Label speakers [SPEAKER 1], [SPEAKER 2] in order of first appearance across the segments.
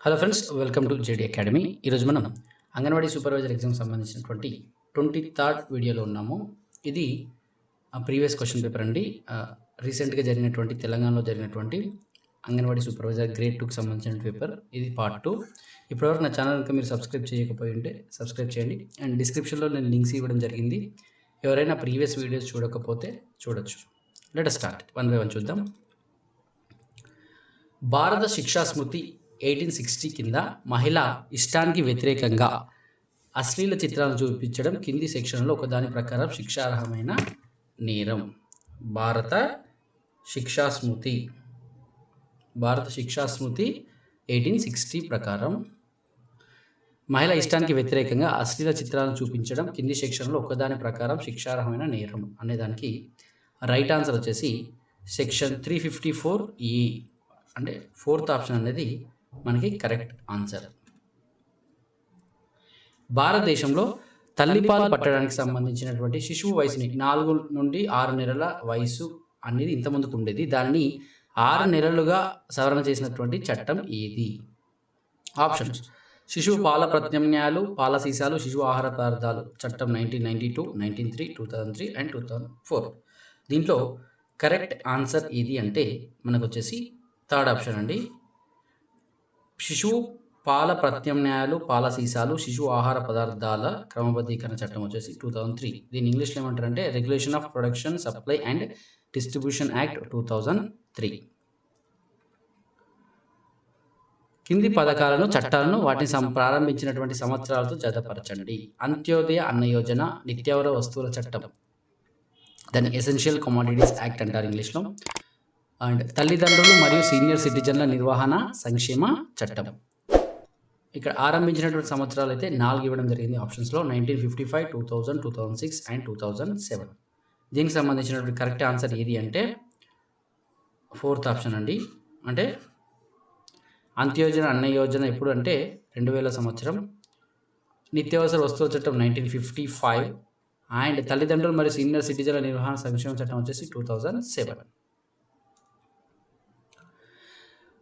[SPEAKER 1] Hello friends, welcome to JD academy. ఈరోజు మనం anganwadi supervisor exam సంబంధించినటువంటి 23rd వీడియోలో ఉన్నాము. ఇది ప్రీవియస్ క్వశ్చన్ పేపర్ అండి. రీసెంట్గా జరిగినటువంటి తెలంగాణలో జరిగినటువంటి అంగన్వాడీ సూపర్వైజర్ గ్రేడ్ 2కి సంబంధించిన పేపర్. ఇది పార్ట్ 2. ఇప్పటివరకు నా ఛానల్ కనుక మీరు సబ్స్క్రైబ్ చేయకపోయి ఉంటే సబ్స్క్రైబ్ చేయండి. అండ్ డిస్క్రిప్షన్లో నేను లింక్స్ ఇవ్వడం జరిగింది. ఎవరైనా ప్రీవియస్ వీడియోస్ చూడకపోతే చూడొచ్చు. Let us start. One by one చూద్దాం. భారత శిక్షా స్మృతి 1860 కింద మహిళ ఇష్టానికి వ్యతిరేకంగా అశ్లీల చిత్రాలను చూపించడం కింది సెక్షన్లో ఒకదాని ప్రకారం శిక్షార్హమైన నేరం. భారత శిక్షా స్మృతి 1860 ప్రకారం మహిళ ఇష్టానికి వ్యతిరేకంగా అశ్లీల చిత్రాలను చూపించడం కింది సెక్షన్లో ఒకదాని ప్రకారం శిక్షార్హమైన నేరం అనేదానికి రైట్ ఆన్సర్ వచ్చేసి సెక్షన్ 354E. అంటే 4th ఆప్షన్ అనేది మనకి కరెక్ట్ ఆన్సర్. భారతదేశంలో తల్లిపాలు పట్టడానికి సంబంధించినటువంటి శిశువు వయసుని 4 నుండి 6 నెలల వయసు అనేది ఇంతకుముందుకు ఉండేది. దాన్ని 6 నెలలుగా సవరణ చేసినటువంటి చట్టం ఏది? ఆప్షన్స్: శిశువు పాల ప్రత్యామ్నాయాలు, పాల సీసాలు, శిశువు ఆహార పదార్థాలు చట్టం 1992, 1903, 2003 అండ్ 2004. దీంట్లో కరెక్ట్ ఆన్సర్ ఏది అంటే మనకు వచ్చేసి 3rd ఆప్షన్ అండి. శిశువు పాల ప్రత్యామ్నాయాలు, పాల సీసాలు, శిశువు ఆహార పదార్థాల క్రమబద్ధీకరణ చట్టం వచ్చేసి 2003. దీన్ని ఇంగ్లీష్లో ఏమంటారంటే regulation of production, supply and distribution act 2003. కింది పథకాలను, చట్టాలను వాటిని ప్రారంభించినటువంటి సంవత్సరాలతో జతపరచండి. అంత్యోదయ అన్న యోజన, నిత్యావసర వస్తువుల చట్టం, దాన్ని ఎసెన్షియల్ కమోడిటీస్ యాక్ట్ అంటారు ఇంగ్లీష్లో. అండ్ తల్లిదండ్రులు మరియు సీనియర్ సిటిజన్ల నిర్వహణ సంక్షేమ చట్టం. ఇక్కడ ఆరంభించినటువంటి సంవత్సరాలు అయితే 4 ఇవ్వడం జరిగింది ఆప్షన్స్లో: 1955, 2000, 2006 అండ్ 2007. దీనికి సంబంధించినటువంటి కరెక్ట్ ఆన్సర్ ఏది అంటే 4th ఆప్షన్ అండి. అంటే అంత్యోజన అన్న యోజన ఎప్పుడు అంటే 2000 సంవత్సరం, నిత్యావసర వస్తువుల చట్టం 1955 అండ్ తల్లిదండ్రులు మరియు సీనియర్ సిటిజన్ల నిర్వహణ సంక్షేమ చట్టం వచ్చేసి 2007.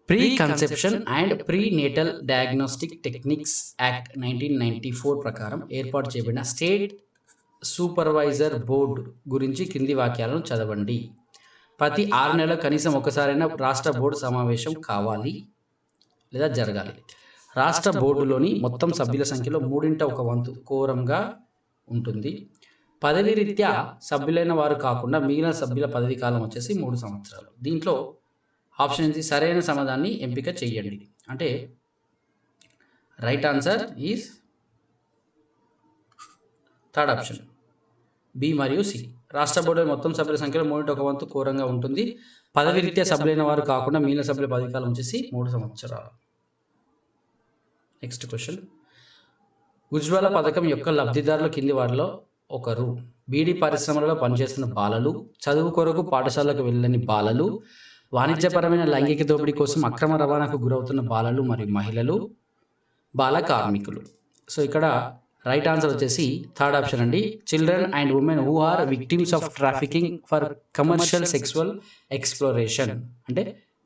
[SPEAKER 1] Pre conception and pre natal diagnostic techniques act 1994 ప్రకారం ఏర్పాటు చేయబడిన స్టేట్ సూపర్వైజర్ బోర్డు గురించి కింది వాక్యాలను చదవండి. ప్రతి 6 నెలలకు కనీసం ఒకసారైనా రాష్ట్ర బోర్డు సమావేశం కావాలి లేదా జరగాలి. రాష్ట్ర బోర్డులోని మొత్తం సభ్యుల సంఖ్యలో 1/3 కోరంగా ఉంటుంది. పదవి రీత్యా సభ్యులైన వారు కాకుండా మిగిలిన సభ్యుల పదవీ కాలం వచ్చేసి 3 సంవత్సరాలు. దీంట్లో ఆప్షన్ ఇది సరైన సమాధానాన్ని ఎంపిక చేయండి. అంటే right answer is 3rd option B మరియు సి. రాష్ట్ర బోర్డు మొత్తం సభ్యుల సంఖ్యలో 1/3 కోరంగా ఉంటుంది. పదవి రీత్యా సభ్యులైన వారు కాకుండా మిగిలిన సభ్యుల పదవి కాలం వచ్చేసి 3 సంవత్సరాలు. నెక్స్ట్ క్వశ్చన్: ఉజ్వల పథకం యొక్క లబ్ధిదారుల కింది వారిలో ఒకరు. బీడీ పరిశ్రమలలో పనిచేస్తున్న బాలలు, చదువు కొరకు పాఠశాలకు వెళ్ళని బాలలు, వాణిజ్యపరమైన లైంగిక దోపిడీ కోసం అక్రమ రవాణాకు గురవుతున్న బాలలు మరియు మహిళలు, బాల కార్మికులు. సో ఇక్కడ రైట్ ఆన్సర్ వచ్చేసి 3rd ఆప్షన్ అండి. Children and women who are victims of trafficking for commercial sexual exploration. అంటే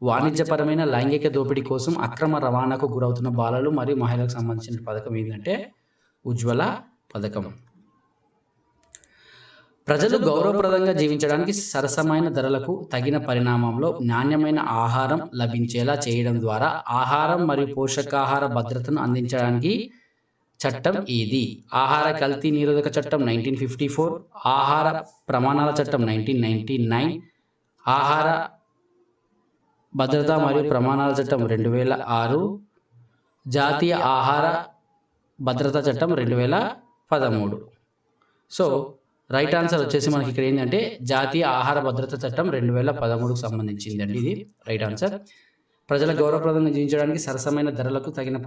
[SPEAKER 1] వాణిజ్యపరమైన లైంగిక దోపిడీ కోసం అక్రమ రవాణాకు గురవుతున్న బాలలు మరియు మహిళలకు సంబంధించిన పథకం ఏంటంటే ఉజ్వల పథకం. ప్రజలు గౌరవప్రదంగా జీవించడానికి సరసమైన ధరలకు తగిన పరిణామంలో నాణ్యమైన ఆహారం లభించేలా చేయడం ద్వారా ఆహారం మరియు పోషకాహార భద్రతను అందించడానికి చట్టం ఏది? ఆహార కల్తీ నిరోధక చట్టం 1954, ఆహార ప్రమాణాల చట్టం 1999, ఆహార భద్రత మరియు ప్రమాణాల చట్టం 2006, జాతీయ ఆహార భద్రతా చట్టం 2013. సో రైట్ ఆన్సర్ వచ్చేసి మనకి ఇక్కడ ఏంటంటే జాతీయ ఆహార భద్రత చట్టం 2013కు సంబంధించిందండి. ఇది రైట్ ఆన్సర్. ప్రజల గౌరవప్రదంగా జీవించడానికి సరసమైన ధరలకు తగిన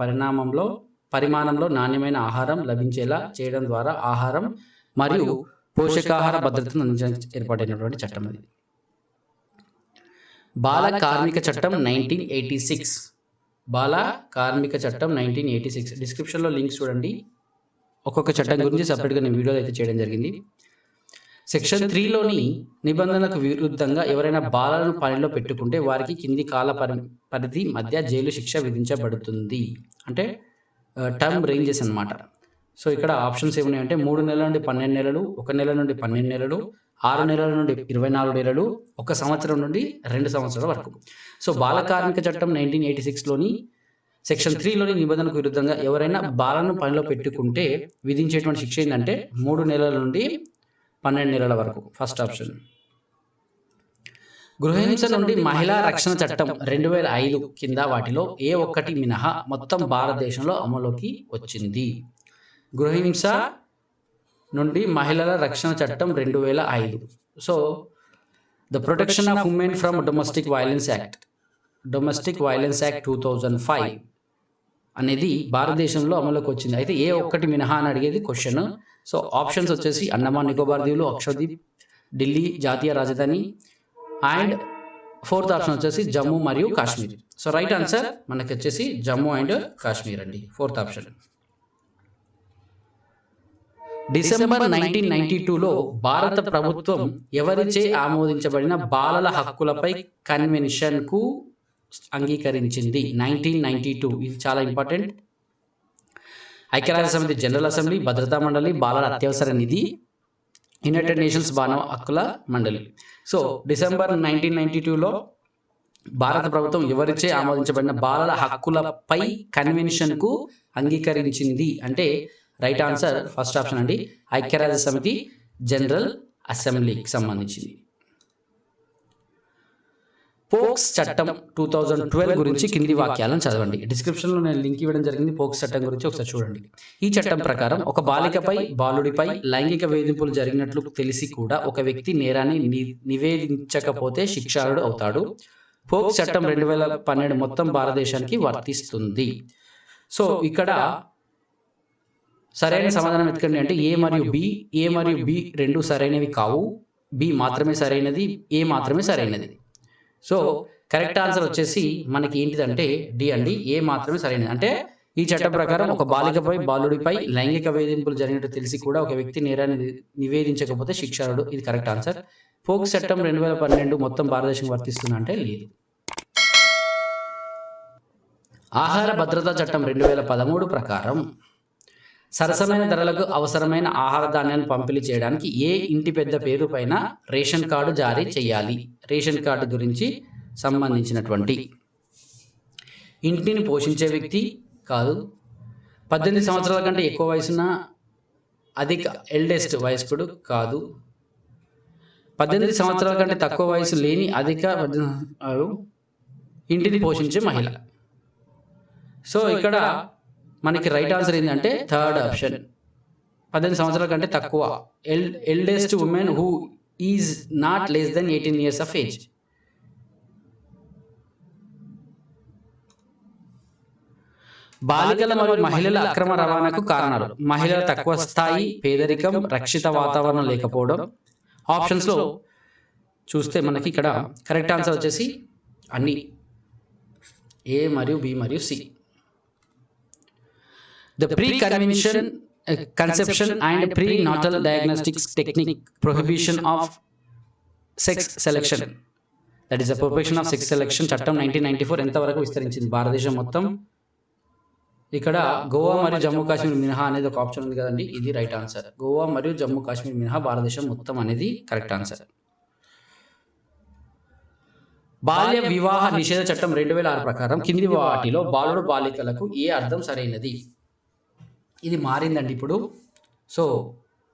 [SPEAKER 1] పరిమాణంలో నాణ్యమైన ఆహారం లభించేలా చేయడం ద్వారా ఆహారం మరియు పోషకాహార భద్రతను అందించడానికి ఏర్పాటైనటువంటి చట్టం అది. బాల కార్మిక చట్టం 1986. బాల కార్మిక చట్టం 1986 డిస్క్రిప్షన్లో లింక్స్ చూడండి. ఒక్కొక్క చట్టం గురించి సపరేట్గా నేను వీడియో అయితే చేయడం జరిగింది. సెక్షన్ 3లోని నిబంధనలకు విరుద్ధంగా ఎవరైనా బాలలను పనిలో పెట్టుకుంటే వారికి కింది కాల పరిధి మధ్య జైలు శిక్ష విధించబడుతుంది. అంటే టర్మ్ రేంజెస్ అన్నమాట. సో ఇక్కడ ఆప్షన్స్ ఏమున్నాయంటే 3 నెలల నుండి 12 నెలలు, 1 నెల నుండి 12 నెలలు, 6 నెలల నుండి 24 నెలలు, 1 సంవత్సరం నుండి 2 సంవత్సరాల వరకు. సో బాల కార్మిక చట్టం 1986లోని సెక్షన్ 3లోని నిబంధనకు విరుద్ధంగా ఎవరైనా బాలను పనిలో పెట్టుకుంటే విధించేటువంటి శిక్ష ఏంటంటే 3 నెలల నుండి 12 నెలల వరకు. First option. గృహహింస నుండి మహిళా రక్షణ చట్టం 2005 కింద వాటిలో ఏ ఒక్కటి మినహా మొత్తం భారతదేశంలో అమలులోకి వచ్చింది. గృహహింస నుండి మహిళల రక్షణ చట్టం 2005. So the protection of women from domestic violence act 2005 అనేది భారతదేశంలో అమలులోకి వచ్చింది. అయితే ఏ ఒక్కటి మినహా అని అడిగేది క్వశ్చన్. సో ఆప్షన్స్ వచ్చేసి అండమాన్ నికోబార్ దీవులు, అక్షద్వీప్, ఢిల్లీ జాతీయ రాజధాని అండ్ ఫోర్త్ ఆప్షన్ వచ్చేసి జమ్మూ మరియు కాశ్మీర్. సో రైట్ ఆన్సర్ మనకి వచ్చేసి జమ్మూ అండ్ కాశ్మీర్ అండి, ఫోర్త్ ఆప్షన్. డిసెంబర్ 1992లో భారత ప్రభుత్వం ఎవరిచే ఆమోదించబడిన బాలల హక్కులపై కన్వెన్షన్కు అంగీకరించింది? 1992. ఇది చాలా ఇంపార్టెంట్. ఐక్యరాజ్య సమితి జనరల్ అసెంబ్లీ, భద్రతా మండలి, బాలల అత్యవసర నిధి, యునైటెడ్ నేషన్స్ మానవ హక్కుల మండలి. సో డిసెంబర్ 1992లో భారత ప్రభుత్వం ఎవరిచే ఆమోదించబడిన బాలల హక్కులపై కన్వెన్షన్కు అంగీకరించింది అంటే రైట్ ఆన్సర్ ఫస్ట్ ఆప్షన్ అండి, ఐక్యరాజ్య సమితి జనరల్ అసెంబ్లీకి సంబంధించింది. పోక్స్ చట్టం 2012 గురించి కింది వాక్యాలను చదవండి. డిస్క్రిప్షన్లో నేను లింక్ ఇవ్వడం జరిగింది. పోక్స్ చట్టం గురించి ఒకసారి చూడండి. ఈ చట్టం ప్రకారం ఒక బాలికపై బాలుడిపై లైంగిక వేధింపులు జరిగినట్లు తెలిసి కూడా ఒక వ్యక్తి నేరాన్ని నివేదించకపోతే శిక్షార్హుడు అవుతాడు. పోక్స్ చట్టం 2012 మొత్తం భారతదేశానికి వర్తిస్తుంది. సో ఇక్కడ సరైన సమాధానం ఎత్తుకండి అంటే ఏ మరియు బి రెండు సరైనవి కావు, బి మాత్రమే సరైనది, ఏ మాత్రమే సరైనది. సో కరెక్ట్ ఆన్సర్ వచ్చేసి మనకి ఏంటిదంటే డి అండి, ఏ మాత్రమే సరైనది. అంటే ఈ చట్టం ప్రకారం ఒక బాలికపై బాలుడిపై లైంగిక వేధింపులు జరిగినట్టు తెలిసి కూడా ఒక వ్యక్తి నేరాన్ని నివేదించకపోతే శిక్షార్హుడు. ఇది కరెక్ట్ ఆన్సర్. పోక్స్ చట్టం 2012 మొత్తం భారతదేశం వర్తిస్తుందంటే లేదు. ఆహార భద్రతా చట్టం 2013 ప్రకారం సరసమైన ధరలకు అవసరమైన ఆహార ధాన్యాలను పంపిణీ చేయడానికి ఏ ఇంటి పెద్ద పేరు పైన రేషన్ కార్డు జారీ చేయాలి? రేషన్ కార్డు గురించి సంబంధించినటువంటి ఇంటిని పోషించే వ్యక్తి కాదు, 18 సంవత్సరాల కంటే ఎక్కువ వయసున్న అధిక ఎల్డెస్ట్ వయస్కుడు కాదు, 18 సంవత్సరాల కంటే తక్కువ వయసు లేని అధిక ఇంటిని పోషించే మహిళ. సో ఇక్కడ మనకి రైట్ ఆన్సర్ ఏంటంటే థర్డ్ ఆప్షన్, 18 సంవత్సరాల కంటే తక్కువ, eldest women who is not less than 18 years of age. బాలికల మరియు మహిళల అక్రమ రవాణాకు కారణాలు: మహిళల తక్కువ స్థాయి పేదరికం, రక్షిత వాతావరణం లేకపోవడం. ఆప్షన్స్లో చూస్తే మనకి ఇక్కడ కరెక్ట్ ఆన్సర్ వచ్చేసి అన్ని ఏ మరియు బి మరియు C. The conception and prenatal diagnostics technique prohibition of sex selection, that is the prohibition of sex selection చట్టం 1994 ఎంతవరకు విస్తరించింది భారతదేశం మొత్తం? ఇక్కడ గోవా మరియు జమ్మూ కాశ్మీర్ మినహా అనేది ఒక ఆప్షన్ ఉంది కదండి, ఇది రైట్ ఆన్సర్. గోవా మరియు జమ్మూ కాశ్మీర్ మినహా భారతదేశం మొత్తం అనేది కరెక్ట్ ఆన్సర్. బాల్య వివాహ నిషేధ చట్టం 2006 ప్రకారం కింది వాటిలో బాలుడు బాలికలకు ఏ అర్థం సరైనది? ఇది మారిందండి ఇప్పుడు, సో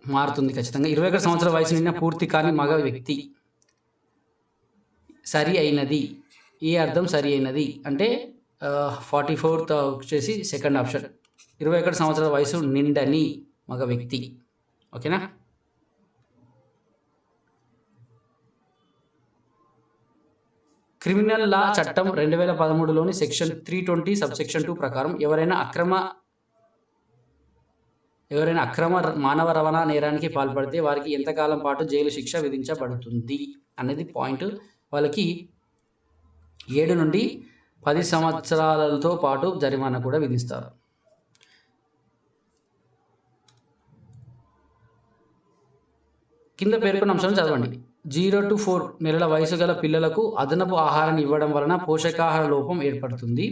[SPEAKER 1] మారుతుంది ఖచ్చితంగా. 21 సంవత్సరాల వయసు నిన్న పూర్తి కాని మగ వ్యక్తి సరి అయినది. ఏ అర్థం సరి అయినది అంటే 44th వచ్చేసి సెకండ్ ఆప్షన్, 21 సంవత్సరాల వయసు నిండని మగ వ్యక్తి. ఓకేనా? క్రిమినల్ లా చట్టం 2013లోని సెక్షన్ 320 సబ్సెక్షన్ 2 ప్రకారం ఎవరైనా అక్రమ మానవ రవాణా నేరానికి పాల్పడితే వారికి ఎంతకాలం పాటు జైలు శిక్ష విధించబడుతుంది అనేది పాయింట్. వాళ్ళకి 7 నుండి 10 సంవత్సరాలతో పాటు జరిమానా కూడా విధిస్తారు. కింద పేర్కొన్న అంశాలను చదవండి. 0 to 4 నెలల వయసు గల పిల్లలకు అదనపు ఆహారాన్ని ఇవ్వడం వలన పోషకాహార లోపం ఏర్పడుతుంది.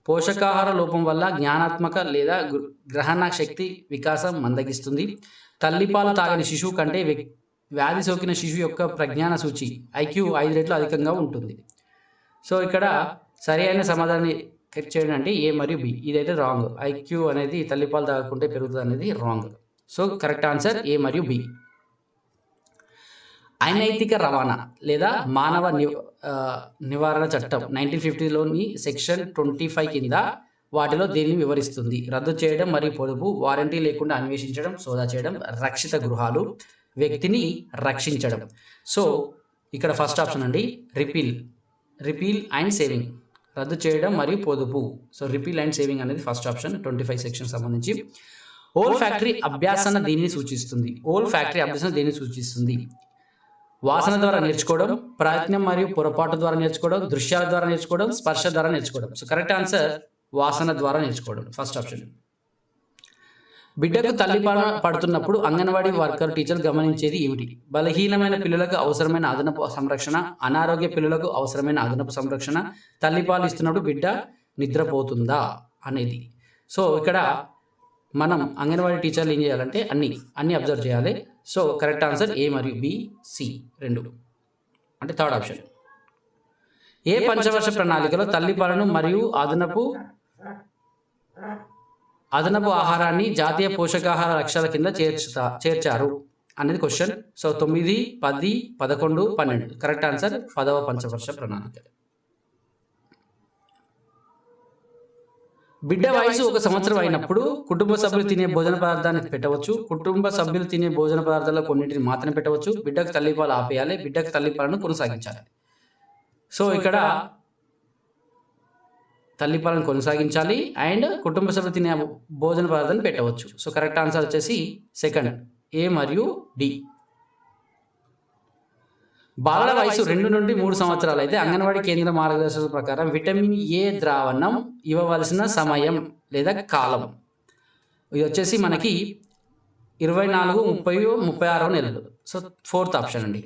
[SPEAKER 1] పోషకాహార లోపం వల్ల జ్ఞానాత్మక లేదా గ్రహణ శక్తి వికాసం మందగిస్తుంది. తల్లిపాలు తాగని శిశువు కంటే వ్యాధి సోకిన శిశువు యొక్క ప్రజ్ఞాన సూచి IQ 5 రెట్లు అధికంగా ఉంటుంది. సో ఇక్కడ సరి అయిన సమాధానాన్ని చేయడం అంటే ఏ మరియు బి. ఇదైతే రాంగ్. IQ అనేది తల్లిపాలు తాగకుంటే పెరుగుతుంది అనేది రాంగ్. సో కరెక్ట్ ఆన్సర్ ఏ మరియు బి. అనైతిక రవాణా లేదా మానవ నివారణ చట్టం 1950లోని సెక్షన్ 25 కింద వాటిలో దేనిని వివరిస్తుంది? రద్దు చేయడం మరియు పొదుపు, వారంటీ లేకుండా అన్వేషించడం, సోదా చేయడం, రక్షిత గృహాలు, వ్యక్తిని రక్షించడం. సో ఇక్కడ ఫస్ట్ ఆప్షన్ అండి రిపీల్ అండ్ సేవింగ్, రద్దు చేయడం మరియు పొదుపు. సో రిపీల్ అండ్ సేవింగ్ అనేది ఫస్ట్ ఆప్షన్ 25 సెక్షన్ సంబంధించి. ఓల్ ఫ్యాక్టరీ అభ్యాసన దీనిని సూచిస్తుంది? వాసన ద్వారా నేర్చుకోవడం, ప్రయత్నం మరియు పొరపాటు ద్వారా నేర్చుకోవడం, దృశ్యాల ద్వారా నేర్చుకోవడం, స్పర్శ ద్వారా నేర్చుకోవడం. సో కరెక్ట్ ఆన్సర్ వాసన ద్వారా నేర్చుకోవడం, ఫస్ట్ ఆప్షన్. బిడ్డకు తల్లిపాలు పడుతున్నప్పుడు అంగన్వాడీ వర్కర్ టీచర్ గమనించేది ఏమిటి? బలహీనమైన పిల్లలకు అవసరమైన అదనపు సంరక్షణ, అనారోగ్య పిల్లలకు అవసరమైన అదనపు సంరక్షణ, తల్లిపాలు ఇస్తున్నప్పుడు బిడ్డ నిద్రపోతుందా అనేది. సో ఇక్కడ మనం అంగన్వాడీ టీచర్లు ఏం చేయాలంటే అన్ని అబ్జర్వ్ చేయాలి. సో కరెక్ట్ ఆన్సర్ ఏ మరియు బి, సి రెండు, అంటే థర్డ్ ఆప్షన్. ఏ పంచవర్ష ప్రణాళికలో తల్లిపాలను మరియు అదనపు ఆహారాన్ని జాతీయ పోషకాహార లక్ష్యాల కింద చేర్చారు అనేది క్వశ్చన్. సో 9, 10, 11, 12 కరెక్ట్ ఆన్సర్ 10వ పంచవర్ష ప్రణాళిక. బిడ్డ వయసు 1 సంవత్సరం అయినప్పుడు కుటుంబ సభ్యులు తినే భోజన పదార్థాన్ని పెట్టవచ్చు. కుటుంబ సభ్యులు తినే భోజన పదార్థాల్లో కొన్నింటిని మాత్రమే పెట్టవచ్చు. బిడ్డకు తల్లిపాలు ఆపేయాలి, బిడ్డకు తల్లిపాలను కొనసాగించాలి. సో ఇక్కడ తల్లిపాలను కొనసాగించాలి అండ్ కుటుంబ సభ్యులు తినే భోజన పదార్థాన్ని పెట్టవచ్చు. సో కరెక్ట్ ఆన్సర్ వచ్చేసి సెకండ్ ఏ మరియు డి. బాలల వయసు 2 నుండి 3 సంవత్సరాలు అయితే అంగన్వాడీ కేంద్ర మార్గదర్శకాల ప్రకారం విటమిన్ ఏ ద్రావణం ఇవ్వవలసిన సమయం లేదా కాలం ఇది వచ్చేసి మనకి 24, 30, 36 నెలలు. సో ఫోర్త్ ఆప్షన్ అండి.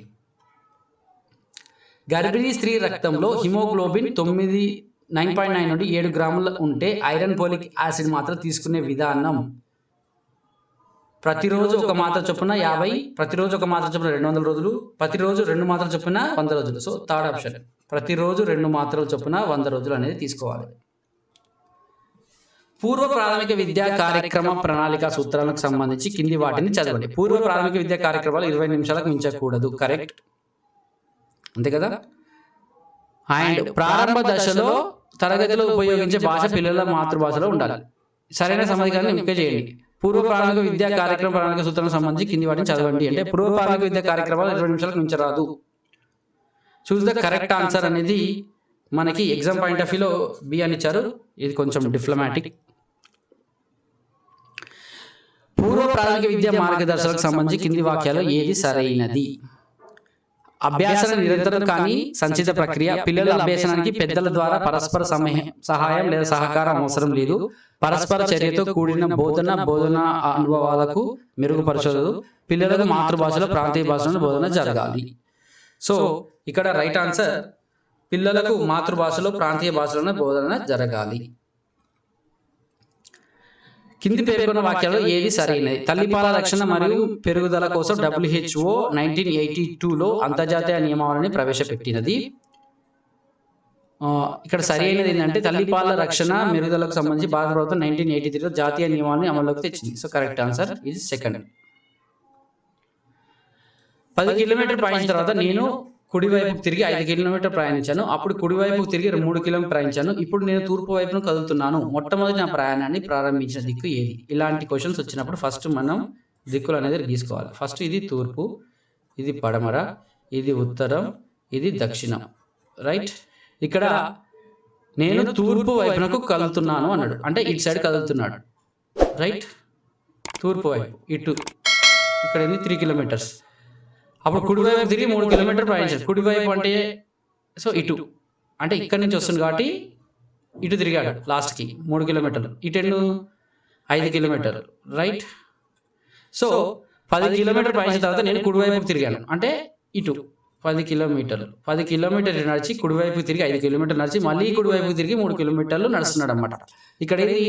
[SPEAKER 1] గర్భిణీ స్త్రీ రక్తంలో హిమోగ్లోబిన్ 9.9 నుండి 7 గ్రాములు ఉంటే ఐరన్ పోలిక్ యాసిడ్ మాత్రం తీసుకునే విధానం ప్రతిరోజు ఒక మాత్ర చొప్పున 50, ప్రతిరోజు ఒక మాత్ర చొప్పున 200 రోజులు, ప్రతిరోజు 2 మాత్రలు చొప్పున 100 రోజులు. సో థర్డ్ ఆప్షన్ ప్రతిరోజు 2 మాత్రలు చొప్పున 100 రోజులు అనేది తీసుకోవాలి. పూర్వ ప్రాథమిక విద్యా కార్యక్రమ ప్రణాళిక సూత్రాలకు సంబంధించి కింది వాటిని చదవండి. పూర్వ ప్రాథమిక విద్యా కార్యక్రమాలు 20 నిమిషాలకు మించకూడదు. కరెక్ట్, అంతే కదా. అండ్ ప్రారంభ దశలో తరగతిలో ఉపయోగించే భాష పిల్లల మాతృభాషలో ఉండాలి. సరైన సమాధానాన్ని ఎంపిక చేయండి. పూర్వ ప్రాథమిక విద్యా కార్యక్రమ ప్రణాళిక సూత్రాలకు సంబంధించి కింది వాటిని చదవండి. అంటే పూర్వ ప్రాథమిక విద్యా కార్యక్రమాలు 20 నిమిషాలకు మించరాదు. చూస్ ద కరెక్ట్ ఆన్సర్ అనేది మనకి ఎగ్జామ్ పాయింట్ ఆఫ్ వ్యూలో బి అని ఇచ్చారు. ఇది కొంచెం డిప్లొమాటిక్. పూర్వ ప్రాథమిక విద్యా మార్గదర్శకాలకు సంబంధించి కింది వాక్యాలు ఏది సరైనది? అభ్యాసన నిరంతరం కానీ సంచిత ప్రక్రియ. పిల్లల అభ్యాసనానికి పెద్దల ద్వారా పరస్పర సహాయం లేదా సహకారం అవసరం లేదు. పరస్పర చర్యతో కూడిన బోధన అనుభవాలకు మెరుగుపరచదు. పిల్లలకు మాతృభాషలో ప్రాంతీయ భాషలో బోధన జరగాలి. సో ఇక్కడ రైట్ ఆన్సర్ పిల్లలకు మాతృభాషలో ప్రాంతీయ భాషలోనే బోధన జరగాలి. కింది పేర్కొన్న వాక్యాల్లో ఏది సరైనది? తల్లిపాల రక్షణ మరియు పెరుగుదల కోసం WHO 1982లో అంతర్జాతీయ నియమావళిని ప్రవేశపెట్టినది. ఇక్కడ సరైనది ఏంటంటే తల్లిపాల రక్షణ మెరుగుదలకు సంబంధించి భారత ప్రభుత్వం 1983లో జాతీయ నియమావళిని అమల్లోకి తెచ్చింది. సో కరెక్ట్ ఆన్సర్ ఇది సెకండ్. 10 కిలోమీటర్ ప్రయాణించిన తర్వాత నేను కుడివైపు తిరిగి 5 కిలోమీటర్ ప్రయాణించాను. అప్పుడు కుడివైపు తిరిగి 3 కిలోమీటర్ ప్రయాణించాను. ఇప్పుడు నేను తూర్పు వైపును కదులుతున్నాను. మొట్టమొదటి నా ప్రయాణాన్ని ప్రారంభించిన దిక్కు ఏది? ఇలాంటి క్వశ్చన్స్ వచ్చినప్పుడు ఫస్ట్ మనం దిక్కులు అనేది గీసుకోవాలి. ఫస్ట్ ఇది తూర్పు, ఇది పడమర, ఇది ఉత్తరం, ఇది దక్షిణం. రైట్, ఇక్కడ నేను తూర్పు వైపునకు కదులుతున్నాను అన్నాడు, అంటే ఇటు సైడ్ కదులుతున్నాడు. రైట్, తూర్పు వైపు ఇటు, ఇక్కడ 3 కిలోమీటర్స్. అప్పుడు కుడివైపు తిరిగి 3 కిలోమీటర్ ప్రయాణించాడు. కుడివైపు అంటే సో ఇటు, అంటే ఇక్కడి నుంచి వస్తుంది కాబట్టి ఇటు తిరిగాడు లాస్ట్కి 3 కిలోమీటర్లు. ఇటు 5 కిలోమీటర్లు. రైట్, సో 10 కిలోమీటర్లు ప్రయాణించిన తర్వాత నేను కుడివైపుకు తిరిగాను అంటే ఇటు 10 కిలోమీటర్లు 10 కిలోమీటర్లు నడిచి కుడివైపుకి తిరిగి 5 కిలోమీటర్లు నడిచి మళ్ళీ కుడివైపుకి తిరిగి 3 కిలోమీటర్లు నడుస్తున్నాడు అనమాట. ఇక్కడ ఏది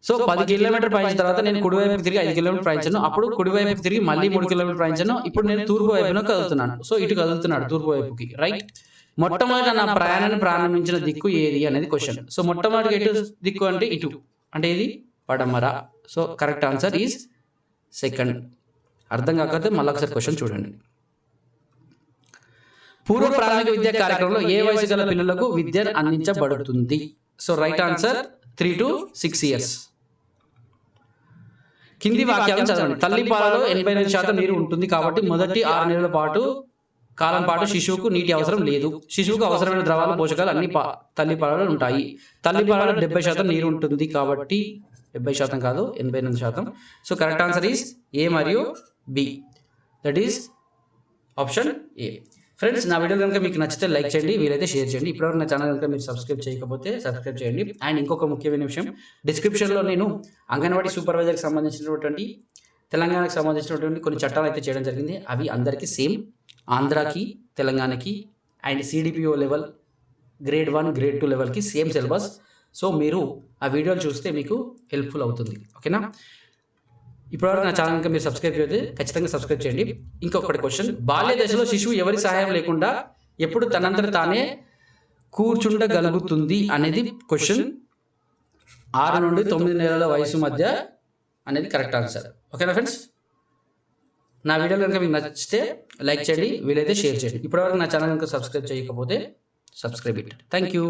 [SPEAKER 1] సో 10 కిలోమీటర్లు ప్రయాణించిన తర్వాత నేను కుడివైపుకి తిరిగి 5 కిలోమీటర్లు ప్రయాణించాను. అప్పుడు కుడివైపుకి తిరిగి మళ్ళీ 3 కిలోమీటర్లు ప్రయాణించాను. ఇప్పుడు నేను తూర్పు వైపున కదులుతున్నాను. సో ఇటు కదులుతున్నాడు తూర్పు వైపుకి, రైట్. మొట్టమొదట నా ప్రయాణాన్ని ప్రారంభించిన దిక్కు ఏది అనేది క్వశ్చన్. సో మొట్టమొదటి ఎటు దిక్కు అంటే ఇటు, అంటే ఇది పడమర. So correct answer is second. అర్థం కాకపోతే మళ్ళీ ఒకసారి క్వశ్చన్ చూడండి. పూర్వ ప్రాథమిక విద్యా కార్యక్రమంలో ఏ వయసు గల పిల్లలకు విద్య అందించబడుతుంది? So right answer 3 to 6 years. కింది వాక్యాలను చదవండి. తల్లి పాలలో 85% నీరు ఉంటుంది కాబట్టి మొదటి 6 నెలల కాలం పాటు శిశువుకు నీటి అవసరం లేదు. శిశువుకు అవసరమైన ద్రవాలు పోషకాలు అన్ని తల్లి పాలలో ఉంటాయి. తల్లి పాలలో 70% నీరు ఉంటుంది కాబట్టి 70% కాదు 88%. So correct answer is A మరియు B, that is option A. Friends, నా వీడియో కనుక మీకు నచ్చితే లైక్ చేయండి, వీలైతే షేర్ చేయండి. ఇప్పటివరకు నా ఛానల్ కనుక మీరు సబ్స్క్రైబ్ చేయకపోతే సబ్స్క్రైబ్ చేయండి. అండ్ ఇంకొక ముఖ్యమైన విషయం, డిస్క్రిప్షన్లో నేను అంగన్వాడీ సూపర్వైజర్కి సంబంధించినటువంటి తెలంగాణకు సంబంధించినటువంటి కొన్ని చట్టాలు అయితే చేయడం జరిగింది. అవి అందరికీ సేమ్, ఆంధ్రాకి తెలంగాణకి and CDPO level grade 1 grade 2 లెవెల్కి సేమ్ సిలబస్. సో మీరు ఆ వీడియోలు చూస్తే మీకు హెల్ప్ఫుల్ అవుతుంది. ఓకేనా? ఇప్పటివరకు నా ఛానల్ కనుక మీరు సబ్స్క్రైబ్ చేస్తే ఖచ్చితంగా సబ్స్క్రైబ్ చేయండి. ఇంకొకటి క్వశ్చన్, బాల్య దశలో శిశువు ఎవరి సహాయం లేకుండా ఎప్పుడు తనంతట తానే కూర్చుండగలుగుతుంది అనేది క్వశ్చన్. 6 నుండి 9 నెలల వయసు మధ్య అనేది కరెక్ట్ ఆన్సర్. ఓకేనా ఫ్రెండ్స్? నా వీడియో కనుక మీకు నచ్చితే లైక్ చేయండి, వీలైతే షేర్ చేయండి. ఇప్పటివరకు నా ఛానల్ కనుక సబ్స్క్రైబ్ చేయకపోతే సబ్స్క్రైబ్ ఇట్. Thank you.